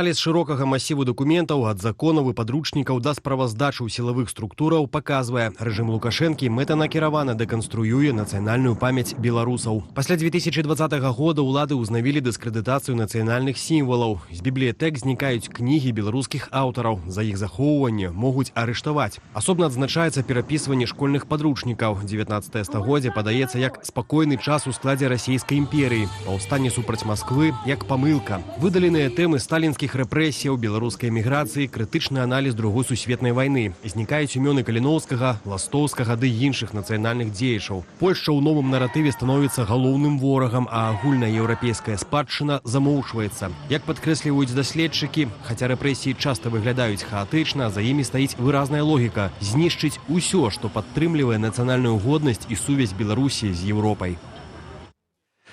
Аналіз шырокага масіву дакументаў ад законаў і падручнікаў да справаздачаў сілавых структураў паказвае, рэжым Лукашэнкі мэтанакіравана дэканструюе нацыянальную памяць беларусаў. Пасля 2020 года ўлады ўзнавілі дыскрэдытацыю нацыянальных сімвалаў. З бібліятэк знікаюць кнігі беларускіх аўтараў. За іх захоўванне могуць арыштаваць. Асобна адзначаецца перапісванне школьных падручнікаў. 19 стагоддзе падаецца як спакойны час у складзе расійскай імперыі. Паўстанне супраць Масквы як памылка. Выдаленыя тэмы сталінскіх рэпрэсіяў, беларускай эміграцыі, крытычны аналіз другой сусветнай вайны. Знікаюць імёны Каліноўскага, Ластоўскага ды іншых нацыянальных дзеячаў. Польшча ў новым наратыве становіцца галоўным ворагам, а агульная еўрапейская спадчына замоўчваецца. Як падкрэсліваюць даследчыкі, хаця рэпрэсіі часта выглядаюць хаатычна, за імі стаіць выразная логіка – знішчыць усё, што падтрымлівае нацыянальную годнасць і сувязь Беларусі з Еўропай.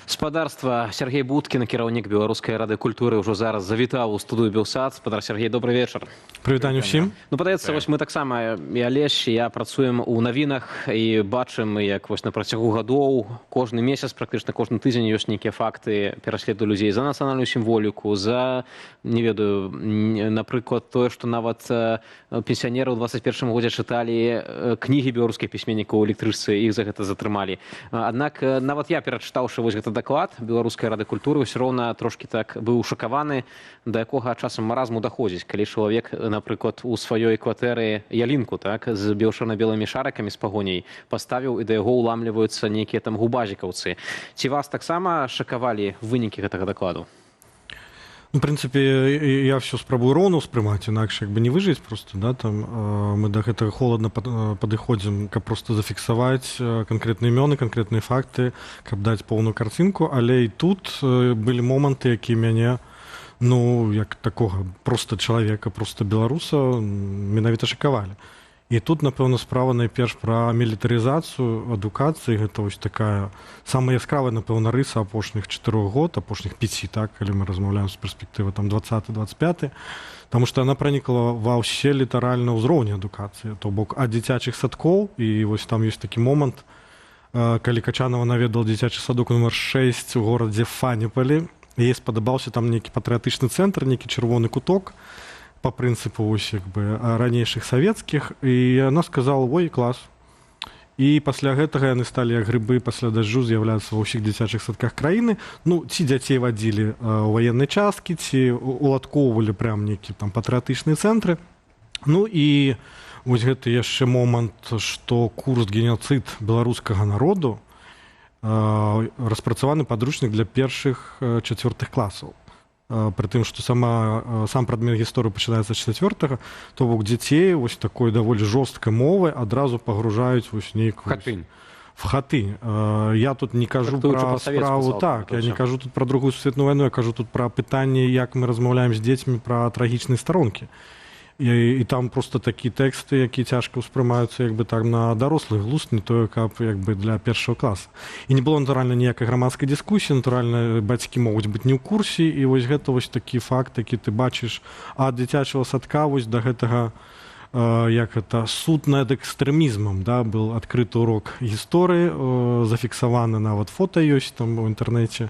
Спадарства Сергей Будкін, кіраўнік Беларускай рады культуры, ўжо зараз завітаў у студыю Белсат. Спадар Сергей, добрый вечар. Прывітанне ўсім. Ну, падаецца, вось мы таксама, і Алеш, і я працуем у навінах і бачым, як вось на працягу гадоў, кожны месяц, практычна кожны тыдзень ёсць нейкія факты пераследу людзей за нацыянальную сімволіку, за, не ведаю, напрыклад, тое, што нават пенсіянеры ў 21 годзе чыталі кнігі беларускіх пісьменнікаў у электрычцы, іх за гэта затрымалі. Аднак нават я, перачытаўшы вось гэта даклад Беларускай рады культуры, ўсё роўна трошкі так быў шакаваны, да якога часам маразму даходзіць, калі чалавек, напрыклад, у сваёй кватэры ялінку, так, з чорна-белымі шарыкамі з пагоняй паставіў, і да яго ўламліваюцца нейкія там губазікаўцы. Ці вас таксама шакавалі вынікі гэтага дакладу? Ну, в принципе, я все спрабую роўна ўспрымаць, інакш як бы не выжыць просто, да, там мы да гэтага холадна падыходзім, каб просто зафіксаваць канкрэтныя імёны, канкрэтныя факты, каб даць поўную карцінку, але і тут былі моманты, якія мяне, ну, як такога проста чалавека, проста беларуса менавіта шакавалі. І тут, напэўна, справа найперш пра мілітарызацыю адукацыі. Гэта вось такая самая яскравая, напэўна, рыса апошніх 4 год, апошніх 5, так, калі мы размаўляем з перспектывы 20-25, таму што яна пранікла ва ўсе літаральна ўзроўні адукацыі, то бок ад дзіцячых садкоў, і вось там ёсць такі момант, калі Качанова наведала дзіцячы садок нумар 6 у горадзе Фаніпалі, яе спадабаўся там нейкі патрыятычны цэнтр, нейкі чырвоны куток, по прынцыпу вось, як бы, ранейшых савецкіх, і яна сказала: ой, клас. І пасля гэтага яны сталі, як грыбы пасля дажджу, з'яўляцца ва ўсіх дзіцячых садках краіны. Ну, ці дзяцей вадзілі ў ваеннай часткі, ці уладкоўвалі прям нейкі там патрыятычныя цэнтры. Ну і вось гэты яшчэ момант, што курс геноцид беларускага народу, распрацаваны падручнік для першых 4 класаў. Пры тым, што сам прадмет гісторыі пачынаецца з 4-го, то бок дзяцей вось такой даволі жорсткай мовай адразу пагружаюць вось нейкую в хатынь. Я тут не кажу пра справу, так, я не кажу тут пра другую сусветную вайну, я кажу тут пра пытанне, як мы размаўляем з дзецьмі пра трагічныя старонкі. І там просто такі тэксты, які цяжка ўспрымаюцца як бы так на дарослых глузд, не тое, каб як бы для першага класа. І не было натуральна ніякай грамадскай дыскусіі, натуральна бацькі могуць быць не ў курсе, і вось гэта вось такі факт, які ты бачыш ад дзіцячага садка вось да гэтага, як это, суд над экстрэмізмам, да, был адкрыты урок гісторыі, зафіксаваны нават фота ёсць там у інтэрнэце,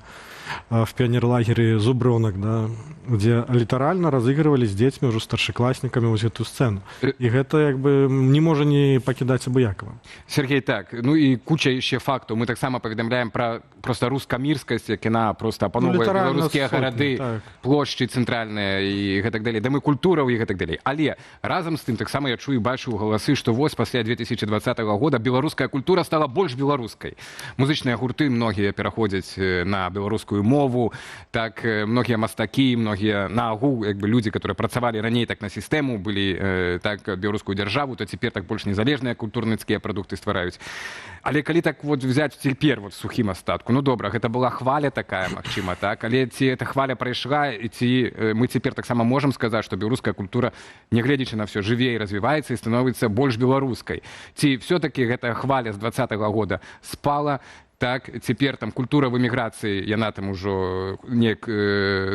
в пионерлагере Зубрёнок, да, где літаральна разыгрывалі з дзецьмі ўжо старшакласнікамі вось гэтую сцэну. І гэта як бы не можа не пакідаць абыякава. Сергей, так, ну і куча яшчэ фактаў. Мы таксама паведамляем пра проста рускамірскасць, як яна проста апановвае беларускія гарады, так, плошчы цэнтральныя і гэтак далей, дамы культураў і гэтак далей. Але разам з тым таксама я чую і бачу галасы, што вось пасля 2020 года беларуская культура стала больш беларускай. Музычныя гурты многія пераходзяць на беларускую мову, так, многія мастакі, многія наагул, як бы людзі, которые працавалі раней так на сістэму, былі так беларускую дзяржаву, то цяпер так больш незалежныя культурніцкія прадукты ствараюць. Але калі так вот взять цяпер вот сухім астатку, ну добра, гэта была хваля такая, магчыма, так, але ці эта хваля прайшла, і ці мы цяпер таксама можам сказаць, што беларуская культура, нягледзячы на все, жыве і развіваецца і становіцца больш беларускай. Ці все-таки гэтая хваля з 20-го года спала, так, цяпер там культура в эміграцыі, яна там ужо неяк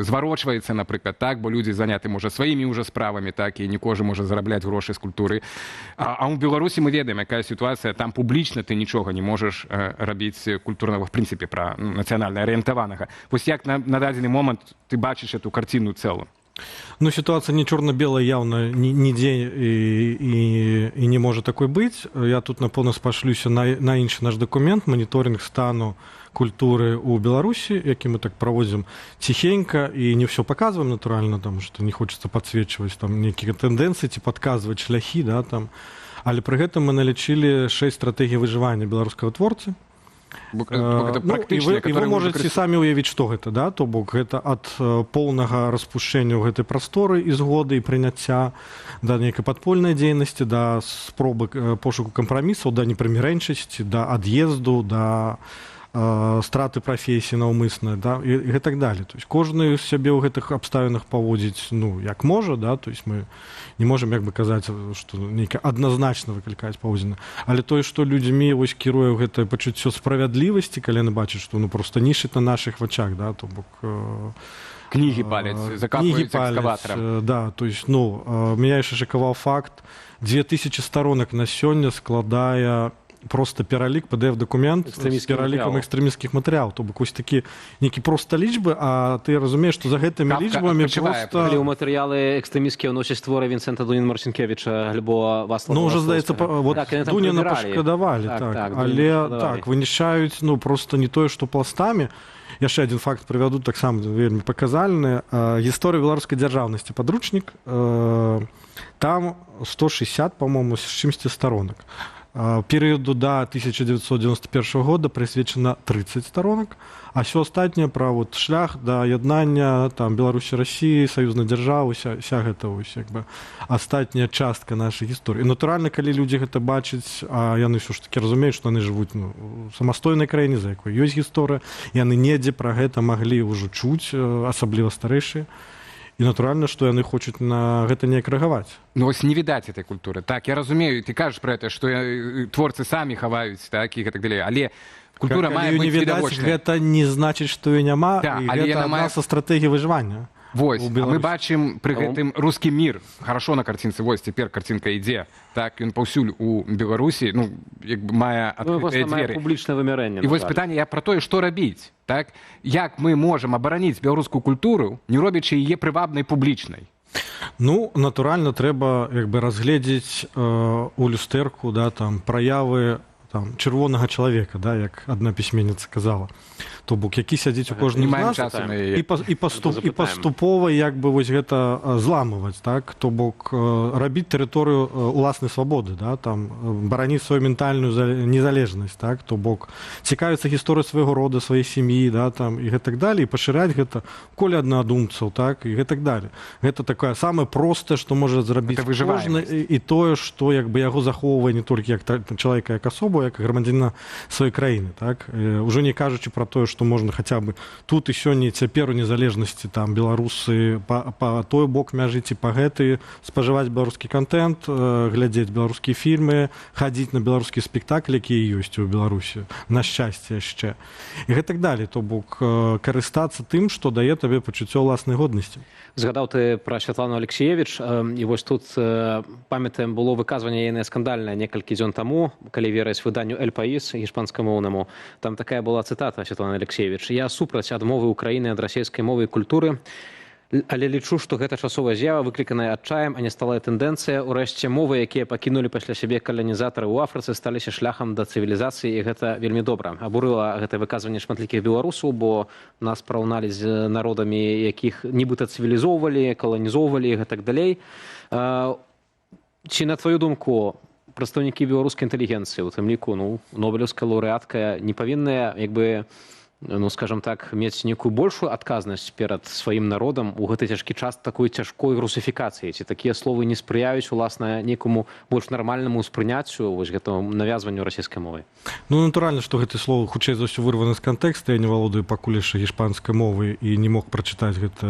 зварочваецца, напрыклад, так, бо людзі заняты, можа, сваімі ўжо справамі, так, і не кожны можа зарабляць грошы з культуры. А ў Беларусі мы ведаем, якая сітуацыя, там публічна ты нічога не можаш рабіць культурнага, в прынцыпе, пра нацыянальна арыентаванага. Вось як на дадзены момант ты бачыш эту карціну цэлу? Ну, ситуация не черно-белая явно нигде и не может такой быть. Я тут, напевно, спашлюся на інший наш документ, моніторинг стану культуры у Беларуси, який мы так проводим тихенько и не все показываем натурально, там, что не хочется подсвечивать там некие тенденции, типа подказывать шляхи, да, там. Але при гэтым мы налічылі 6 стратэгій выжывання беларускага творцы. Ну, і вы можете самі уявіць, што гэта, да? То бок гэта ад поўнага распушчэння ў гэтай прасторы і згоды і прыняцця да нейкай падпольнай дзейнасці, да спробы пошуку кампрамісаў, да непрымірэнчасці, да ад'езду, да страты прафесіі наўмыснай, да, і так далее. То есть кожны сябе ў гэтых абставінах паводзіць, ну, як можа, да, то есть мы не можам як бы казаць, што нейка адназначна выклікаць паводзіны. Але тое, што людзьмі вось кіруе гэтае пачуццё справядлівасці, калі яны бачаць, што ну просто нішыць на нашых вачах, да, то бок кнігі паляць, закапваюць экскаватарам. Да, то есть, ну, меня яшчэ шакаваў факт, 2000 сторонак на сёння складае просто пералік, PDF-документ з пералікам экстрэмісцкіх матэрыялаў. То бок вось такі нейкі проста лічбы, а ты разумееш, што за гэтымі лічбамі просто... Калі ў матэрыялы экстрэмісцкія ўносяць творы Вінсента Дуніна Марцінкевіча альбо Вацлава Ну, уже, здаецца, вот Дуніна пашкадавалі. Так, але так, вынішаюць, ну, просто не тое, што пластамі. Яшчэ адзін факт прывяду, таксама вельмі паказальны. Гісторыя беларускай дзяржаўнасці падручнік, там 160, по-моему, з чымсьці сторонак. Перыяду до 1991 года прысвечана 30 сторонак, а все астатняе пра вот шлях да яднання там Беларусі, Расіі, саюзнай дзяржавы, вся гэта вось як бы астатняя частка нашай гісторыі. Натуральна, калі людзі гэта бачаць, а яны ўсё ж такі разумеюць, што яны жывуць ну, самастойнай краіне, за якой ёсць гісторыя, яны недзе пра гэта маглі ўжо чуць, асабліва старэйшыя. І натуральна, што яны хочуць на гэта неяк рэагаваць. Ну вось не відаць этой культуры. Так, я разумею, ты кажаш пра гэта, што творцы самі хаваюць, так, і так далей, але культура мае быць відавочнай. Гэта не значыць, што і няма, да, і гэта адна са стратэгій выжывання. Вось, мы бачым пры гэтым рускі мір, хорошо на карцінцы, вось, цяпер карцінка ідзе, так, ён паўсюль у Беларусі, ну, як бы мае адкрытыя дзверы. Публічнае вымярэнне. І вось пытанне я пра тое, што рабіць, так, як мы можам абараніць беларускую культуру, не робячы яе прывабнай публічнай? Ну, натуральна, трэба, як бы, разгледзець у люстэрку, да, там, праявы там, чырвонага чалавека, да, як адна пісьменніца казала. То бок, які сядзіць у кожным з нас, і паступова як бы вось гэта зламываць, так? То бок, рабіць тэрыторыю уласнай свабоды, да, там, бараніць сваю ментальную незалежнасць, так? То бок, цікавіцца гісторыя свайго рода, сваёй сям'і, да, там, і гэтак далей, і пашыраць гэта ў коле аднаадумцаў, так, і гэтак далей. Гэта такое самае простае, што можа зрабіць кожны, і тое, што як бы яго захоўвае не толькі як чалавека, як асобу, як грамадзяніна сваёй краіны, так? Ужо не кажучы пра тое, што можна хаця бы тут і сёння цяпер у незалежнасці там беларусы па той бок мяжы ці па гэты спажываць беларускі контент, глядзець беларускія фільмы, хадзіць на беларускія спектаклі, якія ёсць у Беларусі, на шчасце яшчэ. І гэтак далей, то бок карыстацца тым, што дае табе пачуццё ўласнай годнасці. Згадаў ты пра Святлану Алексеевіч, і вось тут, памятаем, было выказванне яе скандальнае некалькі дзён таму, калі верыць выданню «Эль Паís» гішпанскамоўнаму. Там такая была цытата Святланы Алексеевіч. «Я супраць адмовы Украіны ад расійскай мовы і культуры, але лічу, што гэта часовая з'ява, выкліканая адчаем, а не сталая тэндэнцыя. Урэшце, мовы, якія пакінулі пасля сябе каланізатары ў Афрыцы, сталіся шляхам да цывілізацыі, і гэта вельмі добра. Абурыла гэтае выказванне шматлікіх беларусаў, бо нас параўналі з народамі, якіх нібыта цывілізоўвалі, каланізоўвалі і гэтак далей. Ці, на твою думку, прадстаўнікі беларускай інтэлігенцыі, у тым ліку, ну, нобелеўская лаўрэатка, не павінныя, як бы, ну, скажем так, мець некую большую адказнасць перад сваім народам у гэты цяжкі час такой цяжкой русифікацыі? Ці такія словы не спрыяюць, уласна, некаму больш нармальнаму ўспрыняццю вось гэтаму навязванню расійскай мовы? Ну, натуральна, што гэтыя словы хутчэй за ўсё вырваны з кантэкста. Я не валодаю пакуль яшчэ гішпанскай мовы і не мог прачытаць гэты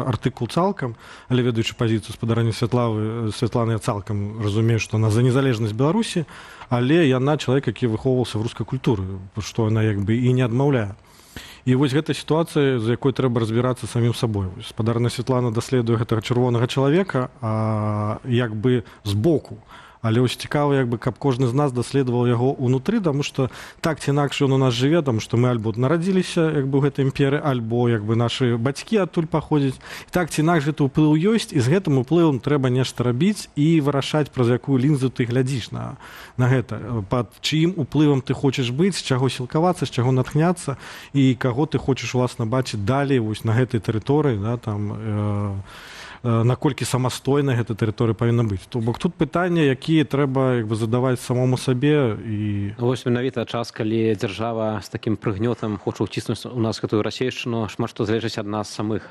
артыкул цалкам, але ведаючы пазіцыю спадарання Святланы, я цалкам разумею, што она за незалежнасць Беларусі, але яна чалавек, які выхоўваўся в рускай культуры, што яна як бы і не адмаўляе. І вось гэта сітуацыя, з якой трэба разбірацца самім сабой. Спадарня Святлана даследуе гэтага чырвонага чалавека, як бы збоку. але ось цікаво, як би, каб кожны з нас даследаваў яго ўнутры, таму што так ці інакш ён у нас жыве, таму што мы альбо нарадзіліся як бы ў гэтай імперыі, альбо як бы нашы бацькі адтуль паходзяць. Так ці інакш гэты ўплыў ёсць, і з гэтым уплывам трэба нешта рабіць і вырашаць, праз якую лінзу ты глядзіш на гэта, пад чыім уплывам ты хочаш быць, з чаго сілкавацца, з чаго натхняцца і каго ты хочаш уласна бачыць далей вось на гэтай тэрыторыі, да, там, наколькі самастойна гэта тэрыторыя павінна быць. То бок тут пытанні, якія трэба як бы задаваць самому сабе. І вось менавіта час, калі дзяржава з такім прыгнётам хоча ўціснуць у нас гэтую расейшчыну, шмат што залежыць ад нас самых,